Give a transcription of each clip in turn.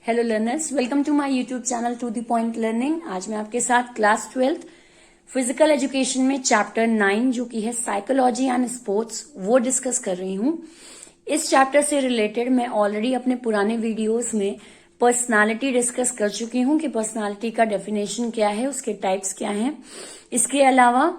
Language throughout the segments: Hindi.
Hello learners, welcome to my YouTube channel to the point learning. आज मैं आपके साथ क्लास 12th फिजिकल एजुकेशन में चैप्टर 9 जो कि है साइकोलॉजी एंड स्पोर्ट्स वो डिस्कस कर रही हूँ। इस चैप्टर से रिलेटेड मैं ऑलरेडी अपने पुराने वीडियोस में पर्सनालिटी डिस्कस कर चुकी हूँ कि पर्सनालिटी का डेफिनेशन क्या है, उसके टाइप्स क्या हैं। इसके अलावा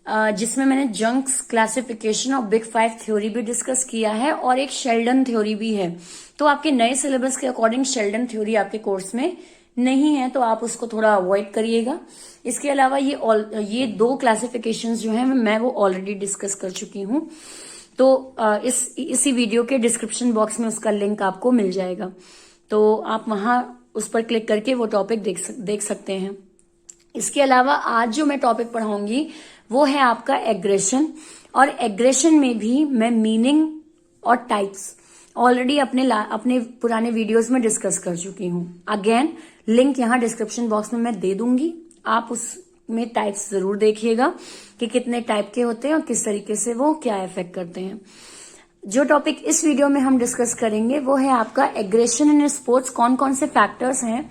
जिसमें मैंने junks classification of big 5 theory भी डिस्कस किया है और एक शेल्डन थ्योरी भी है। तो आपके नए सिलेबस के अकॉर्डिंग शेल्डन थ्योरी आपके कोर्स में नहीं है, तो आप उसको थोड़ा अवॉइड करिएगा। इसके अलावा ये दो क्लासिफिकेशंस जो हैं मैं वो ऑलरेडी डिस्कस कर चुकी हूँ। तो इसी वीडियो के डिस्क्रिप्शन बॉक्स में उसका लिंक आपको मिल जाएगा, तो आप वहां उस पर क्लिक करके वो टॉपिक देख सकते हैं। इसके अलावा आज जो मैं टॉपिक पढ़ाऊंगी वो है आपका एग्रेशन, और एग्रेशन में भी मैं मीनिंग और टाइप्स ऑलरेडी अपने पुराने वीडियोस में डिस्कस कर चुकी हूँ। अगेन लिंक यहाँ डिस्क्रिप्शन बॉक्स में मैं दे दूंगी, आप उसमें टाइप्स जरूर देखिएगा कि कितने टाइप के होते हैं और किस तरीके से वो क्या इफेक्ट करते हैं। जो टॉपिक इस वीडियो में हम डिस्कस करेंगे वो है आपका एग्रेशन इन स्पोर्ट्स। कौन कौन से फैक्टर्स हैं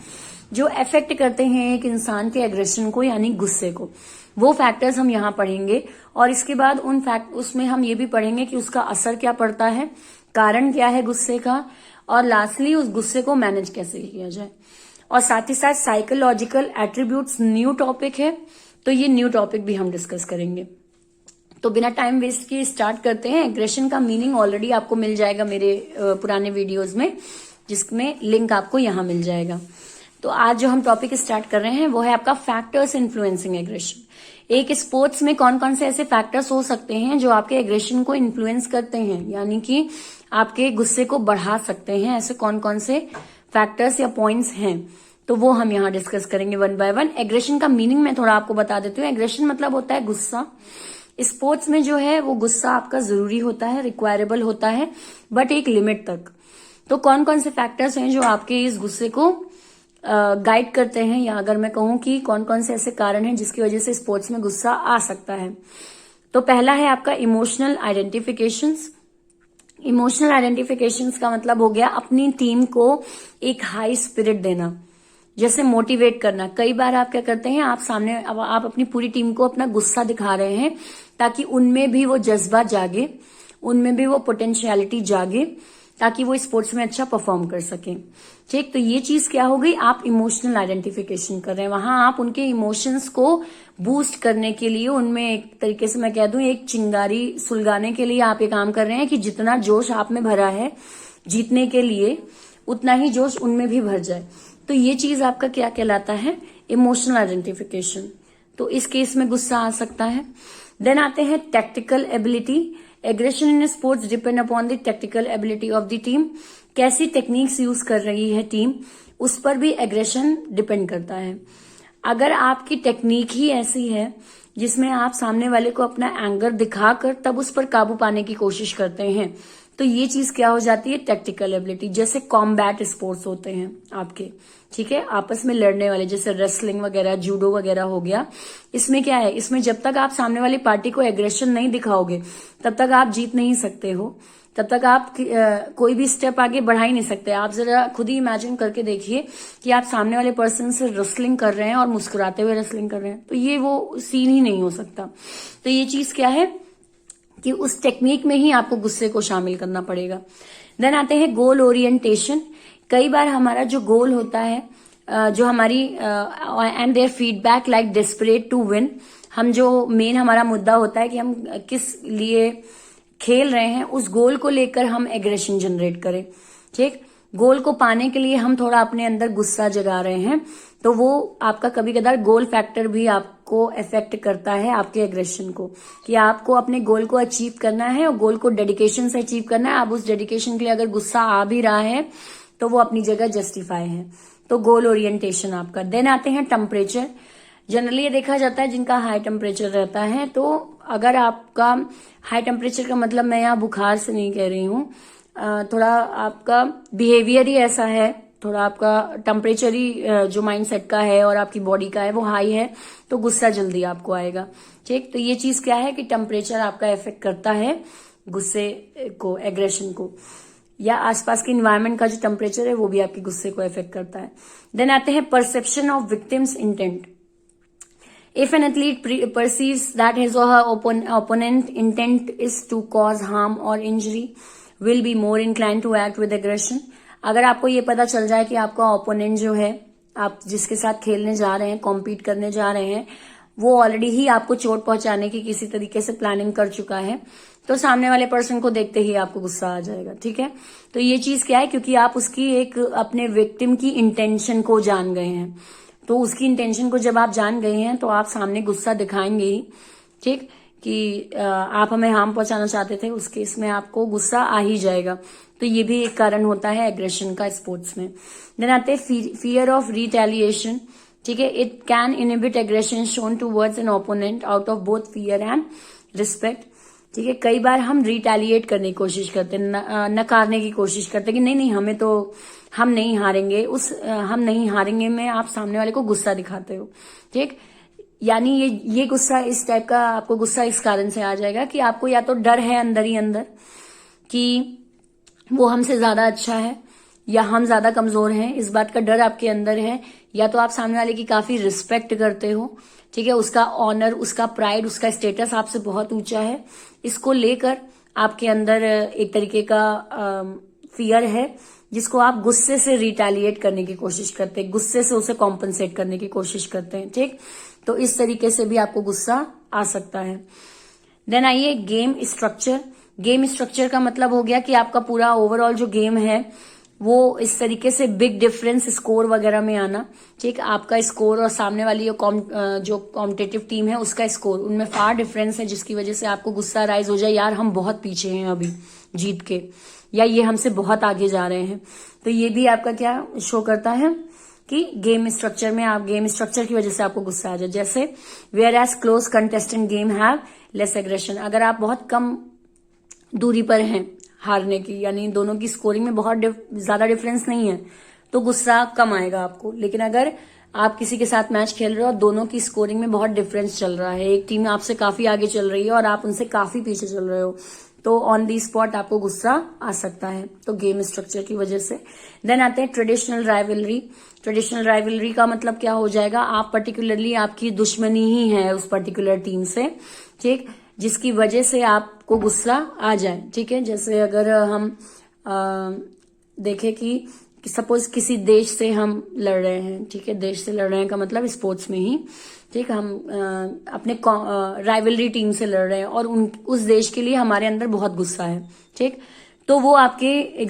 जो अफेक्ट करते हैं एक इंसान के एग्रेशन को यानी गुस्से को, वो फैक्टर्स हम यहाँ पढ़ेंगे। और इसके बाद उसमें हम ये भी पढ़ेंगे कि उसका असर क्या पड़ता है, कारण क्या है गुस्से का, और लास्टली उस गुस्से को मैनेज कैसे किया जाए। और साथ ही साथ साइकोलॉजिकल एट्रीब्यूट्स न्यू टॉपिक है, तो ये न्यू टॉपिक भी हम डिस्कस करेंगे। तो बिना टाइम वेस्ट किए स्टार्ट करते हैं। एग्रेशन का मीनिंग ऑलरेडी आपको मिल जाएगा मेरे पुराने वीडियोज में, जिसमें लिंक आपको यहाँ मिल जाएगा। तो आज जो हम टॉपिक स्टार्ट कर रहे हैं वो है आपका फैक्टर्स इन्फ्लुएंसिंग एग्रेशन। एक स्पोर्ट्स में कौन कौन से ऐसे फैक्टर्स हो सकते हैं जो आपके एग्रेशन को इन्फ्लुएंस करते हैं, यानी कि आपके गुस्से को बढ़ा सकते हैं। ऐसे कौन कौन से फैक्टर्स या पॉइंट्स हैं, तो वो हम यहाँ डिस्कस करेंगे वन बाय वन। एग्रेशन का मीनिंग मैं थोड़ा आपको बता देती हूँ। एग्रेशन मतलब होता है गुस्सा। स्पोर्ट्स में जो है वो गुस्सा आपका जरूरी होता है, रिक्वायरेबल होता है, बट एक लिमिट तक। तो कौन कौन से फैक्टर्स हैं जो आपके इस गुस्से को गाइड करते हैं, या अगर मैं कहूं कि कौन कौन से ऐसे कारण हैं जिसकी वजह से स्पोर्ट्स में गुस्सा आ सकता है। तो पहला है आपका इमोशनल आइडेंटिफिकेशंस। इमोशनल आइडेंटिफिकेशंस का मतलब हो गया अपनी टीम को एक हाई स्पिरिट देना, जैसे मोटिवेट करना। कई बार आप क्या करते हैं, आप अपनी पूरी टीम को अपना गुस्सा दिखा रहे हैं ताकि उनमें भी वो जज्बा जागे, उनमें भी वो पोटेंशियलिटी जागे, ताकि वो स्पोर्ट्स में अच्छा परफॉर्म कर सकें। ठीक, तो ये चीज क्या हो गई, आप इमोशनल आइडेंटिफिकेशन कर रहे हैं। वहां आप उनके इमोशंस को बूस्ट करने के लिए, उनमें एक तरीके से मैं कह दूं एक चिंगारी सुलगाने के लिए आप ये काम कर रहे हैं कि जितना जोश आप में भरा है जीतने के लिए, उतना ही जोश उनमें भी भर जाए। तो ये चीज आपका क्या कहलाता है, इमोशनल आइडेंटिफिकेशन। तो इस केस में गुस्सा आ सकता है। देन आते हैं tactical ability. Aggression in sports depend upon the tactical ability of the team. कैसी टेक्निक्स यूज कर रही है टीम, उस पर भी एग्रेशन डिपेंड करता है। अगर आपकी टेक्निक ही ऐसी है जिसमें आप सामने वाले को अपना एंगर दिखाकर तब उस पर काबू पाने की कोशिश करते हैं, तो ये चीज क्या हो जाती है, टैक्टिकल एबिलिटी। जैसे कॉम्बैट स्पोर्ट्स होते हैं आपके, ठीक है, आपस में लड़ने वाले, जैसे रेसलिंग वगैरह, जूडो वगैरह हो गया। इसमें क्या है, इसमें जब तक आप सामने वाली पार्टी को एग्रेशन नहीं दिखाओगे तब तक आप जीत नहीं सकते हो, तब तक आप कोई भी स्टेप आगे बढ़ा ही नहीं सकते। आप जरा खुद ही इमेजिन करके देखिए कि आप सामने वाले पर्सन से रेसलिंग कर रहे हैं और मुस्कुराते हुए रेसलिंग कर रहे हैं, तो ये वो सीन ही नहीं हो सकता। तो ये चीज क्या है कि उस टेक्निक में ही आपको गुस्से को शामिल करना पड़ेगा। देन आते हैं गोल ओरिएंटेशन। कई बार हमारा जो गोल होता है, जो हमारी and their feedback like desperate to win, हम जो मेन हमारा मुद्दा होता है कि हम किस लिए खेल रहे हैं, उस गोल को लेकर हम एग्रेशन जनरेट करें। ठीक, गोल को पाने के लिए हम थोड़ा अपने अंदर गुस्सा जगा रहे हैं, तो वो आपका कभी कदार गोल फैक्टर भी आपको इफेक्ट करता है आपके एग्रेशन को, कि आपको अपने गोल को अचीव करना है और गोल को डेडिकेशन से अचीव करना है। आप उस डेडिकेशन के लिए अगर गुस्सा आ भी रहा है तो वो अपनी जगह जस्टिफाई है। तो गोल ओरिएंटेशन आपका। देन आते हैं टेम्परेचर। जनरली ये देखा जाता है जिनका हाई टेम्परेचर रहता है, तो अगर आपका हाई टेम्परेचर का मतलब मैं यहाँ बुखार से नहीं कह रही हूँ, थोड़ा आपका बिहेवियर ही ऐसा है, थोड़ा आपका टेम्परेचर ही जो माइंडसेट का है और आपकी बॉडी का है वो हाई है, तो गुस्सा जल्दी आपको आएगा। ठीक, तो ये चीज क्या है कि टेम्परेचर आपका इफेक्ट करता है गुस्से को, एग्रेशन को। या आसपास के इन्वायरमेंट का जो टेम्परेचर है वो भी आपके गुस्से को इफेक्ट करता है। देन आते हैं perception of victims intent. If an athlete perceives that his or her opponent intent is to cause harm or injury, will be more inclined to act with aggression. अगर आपको ये पता चल जाए कि आपका ओपोनेंट जो है, आप जिसके साथ खेलने जा रहे हैं, कॉम्पीट करने जा रहे हैं, वो ऑलरेडी ही आपको चोट पहुंचाने की किसी तरीके से प्लानिंग कर चुका है, तो सामने वाले पर्सन को देखते ही आपको गुस्सा आ जाएगा। ठीक है, तो ये चीज क्या है, क्योंकि आप उसकी एक अपने विक्टिम की इंटेंशन को जान गए हैं, तो उसकी इंटेंशन को जब आप जान गए हैं तो आप सामने गुस्सा दिखाएंगे ही। ठीक, कि आप हमें हार्म पहुंचाना चाहते थे, उस केस में आपको गुस्सा आ ही जाएगा। तो ये भी एक कारण होता है एग्रेशन का स्पोर्ट्स में। देन आते हैं फियर ऑफ रिटेलिएशन। ठीक है, it can inhibit aggression shown towards an opponent out of both fear and respect. ठीक है, कई बार हम रिटेलिएट करने की कोशिश करते हैं, नकारने की कोशिश करते हैं कि नहीं हम नहीं हारेंगे। हम नहीं हारेंगे में आप सामने वाले को गुस्सा दिखाते हो। ठीक, यानी ये गुस्सा इस टाइप का, आपको गुस्सा इस कारण से आ जाएगा कि आपको या तो डर है अंदर ही अंदर कि वो हमसे ज्यादा अच्छा है या हम ज्यादा कमजोर हैं, इस बात का डर आपके अंदर है, या तो आप सामने वाले की काफी रिस्पेक्ट करते हो। ठीक है, उसका ऑनर, उसका प्राइड, उसका स्टेटस आपसे बहुत ऊंचा है, इसको लेकर आपके अंदर एक तरीके का फियर है, जिसको आप गुस्से से रिटेलिएट करने की कोशिश करते हैं, गुस्से से उसे कॉम्पनसेट करने की कोशिश करते हैं। ठीक, तो इस तरीके से भी आपको गुस्सा आ सकता है। देन आइए गेम स्ट्रक्चर। गेम स्ट्रक्चर का मतलब हो गया कि आपका पूरा ओवरऑल जो गेम है वो इस तरीके से बिग डिफरेंस स्कोर वगैरह में आना। ठीक, आपका स्कोर और सामने वाली जो कॉम्पिटिटिव टीम है उसका स्कोर, उनमें फार डिफरेंस है, जिसकी वजह से आपको गुस्सा राइज हो जाए, यार हम बहुत पीछे हैं अभी जीत के, या ये हमसे बहुत आगे जा रहे हैं। तो ये भी आपका क्या शो करता है कि गेम स्ट्रक्चर में, आप गेम स्ट्रक्चर की वजह से आपको गुस्सा आ जाए। जैसे whereas close contestant game have less aggression. अगर आप बहुत कम दूरी पर हैं हारने की, यानी दोनों की स्कोरिंग में बहुत ज्यादा डिफरेंस नहीं है, तो गुस्सा कम आएगा आपको। लेकिन अगर आप किसी के साथ मैच खेल रहे हो और दोनों की स्कोरिंग में बहुत डिफरेंस चल रहा है, एक टीम आपसे काफी आगे चल रही है और आप उनसे काफी पीछे चल रहे हो, तो ऑन दी स्पॉट आपको गुस्सा आ सकता है, तो गेम स्ट्रक्चर की वजह से। देन आते हैं ट्रेडिशनल राइवलरी। ट्रेडिशनल राइवलरी का मतलब क्या हो जाएगा, आप पर्टिकुलरली आपकी दुश्मनी ही है उस पर्टिकुलर टीम से। ठीक, जिसकी वजह से आपको गुस्सा आ जाए। ठीक है, जैसे अगर हम देखें कि सपोज किसी देश से हम लड़ रहे हैं। ठीक है, देश से लड़ रहे हैं का मतलब स्पोर्ट्स में ही। ठीक, हम अपने राइवलरी टीम से लड़ रहे हैं और उस देश के लिए हमारे अंदर बहुत गुस्सा है। ठीक, तो वो आपके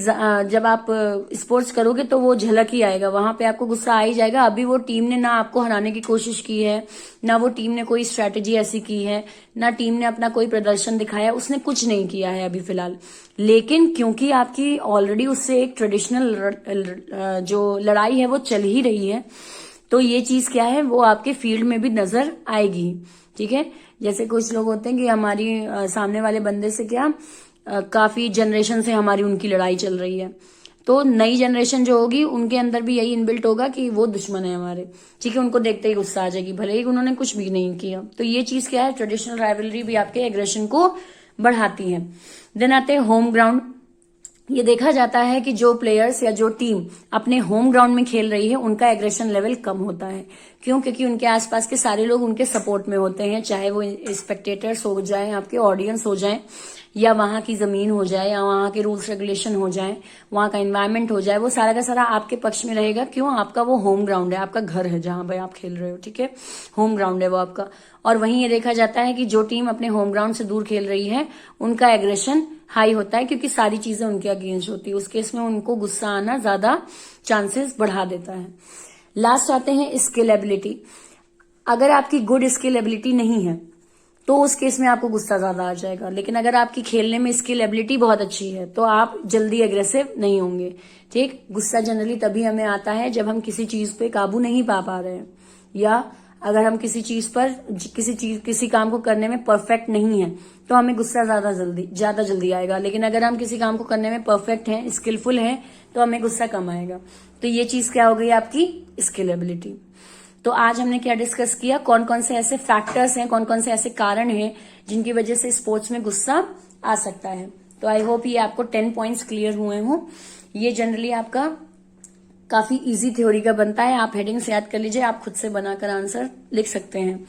जब आप स्पोर्ट्स करोगे तो वो झलक ही आएगा, वहां पे आपको गुस्सा आ ही जाएगा। अभी वो टीम ने ना आपको हराने की कोशिश की है, ना वो टीम ने कोई स्ट्रेटेजी ऐसी की है, ना टीम ने अपना कोई प्रदर्शन दिखाया, उसने कुछ नहीं किया है अभी फिलहाल। लेकिन क्योंकि आपकी ऑलरेडी उससे एक ट्रेडिशनल जो लड़ाई है वो चल ही रही है, तो ये चीज क्या है, वो आपके फील्ड में भी नजर आएगी। ठीक है, जैसे कुछ लोग होते हैं कि हमारी सामने वाले बंदे से क्या काफी जनरेशन से हमारी उनकी लड़ाई चल रही है, तो नई जनरेशन जो होगी उनके अंदर भी यही इनबिल्ट होगा कि वो दुश्मन है हमारे। ठीक है, उनको देखते ही गुस्सा आ जाएगी, भले ही उन्होंने कुछ भी नहीं किया। तो ये चीज क्या है, ट्रेडिशनल राइवलरी भी आपके एग्रेशन को बढ़ाती है। देन आते हैं होम ग्राउंड। ये देखा जाता है कि जो प्लेयर्स या जो टीम अपने होम ग्राउंड में खेल रही है उनका एग्रेशन लेवल कम होता है। क्यों? क्योंकि उनके आसपास के सारे लोग उनके सपोर्ट में होते हैं, चाहे वो स्पेक्टेटर्स हो जाए, आपके ऑडियंस हो जाए, या वहां की जमीन हो जाए, या वहां के रूल्स रेगुलेशन हो जाए, वहां का एनवायरनमेंट हो जाए, वो सारा का सारा आपके पक्ष में रहेगा। क्यों? आपका वो होम ग्राउंड है, आपका घर है जहां भाई आप खेल रहे हो। ठीक है, होम ग्राउंड है वो आपका। और वहीं ये देखा जाता है कि जो टीम अपने होम ग्राउंड से दूर खेल रही है उनका एग्रेशन हाई होता है, क्योंकि सारी चीजें उनके अगेंस्ट होती है। उस केस में उनको गुस्सा आना ज्यादा चांसेस बढ़ा देता है। लास्ट आते हैं स्किल एबिलिटी। अगर आपकी गुड स्किल एबिलिटी नहीं है तो उस केस में आपको गुस्सा ज्यादा आ जाएगा। लेकिन अगर आपकी खेलने में स्किल एबिलिटी बहुत अच्छी है तो आप जल्दी एग्रेसिव नहीं होंगे। ठीक, गुस्सा जनरली तभी हमें आता है जब हम किसी चीज पे काबू नहीं पा रहे हैं, या अगर हम किसी चीज पर किसी काम को करने में परफेक्ट नहीं है तो हमें गुस्सा ज्यादा जल्दी आएगा। लेकिन अगर हम किसी काम को करने में परफेक्ट हैं, स्किलफुल हैं, तो हमें गुस्सा कम आएगा। तो ये चीज क्या हो गई आपकी स्किल एबिलिटी। तो आज हमने क्या डिस्कस किया, कौन कौन से ऐसे फैक्टर्स हैं, कौन कौन से ऐसे कारण हैं जिनकी वजह से स्पोर्ट्स में गुस्सा आ सकता है। तो आई होप ये आपको 10 पॉइंट्स क्लियर हुए हों। ये जनरली आपका काफी इजी थ्योरी का बनता है, आप हेडिंग्स याद कर लीजिए, आप खुद से बनाकर आंसर लिख सकते हैं।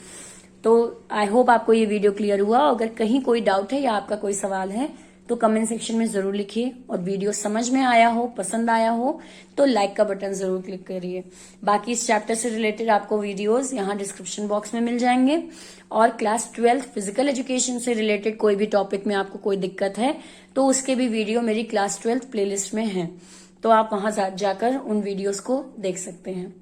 तो आई होप आपको ये वीडियो क्लियर हुआ। अगर कहीं कोई डाउट है या आपका कोई सवाल है तो कमेंट सेक्शन में जरूर लिखिए, और वीडियो समझ में आया हो, पसंद आया हो तो लाइक का बटन जरूर क्लिक करिए। बाकी इस चैप्टर से रिलेटेड आपको वीडियोस यहाँ डिस्क्रिप्शन बॉक्स में मिल जाएंगे, और क्लास 12 फिजिकल एजुकेशन से रिलेटेड कोई भी टॉपिक में आपको कोई दिक्कत है तो उसके भी वीडियो मेरी क्लास 12 प्लेलिस्ट में है, तो आप वहां जाकर उन वीडियोस को देख सकते हैं।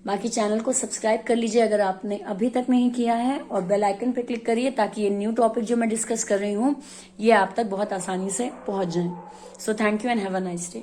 बाकी चैनल को सब्सक्राइब कर लीजिए अगर आपने अभी तक नहीं किया है, और बेल आइकन पर क्लिक करिए ताकि ये न्यू टॉपिक जो मैं डिस्कस कर रही हूँ ये आप तक बहुत आसानी से पहुंच जाए। So thank you and have a nice day.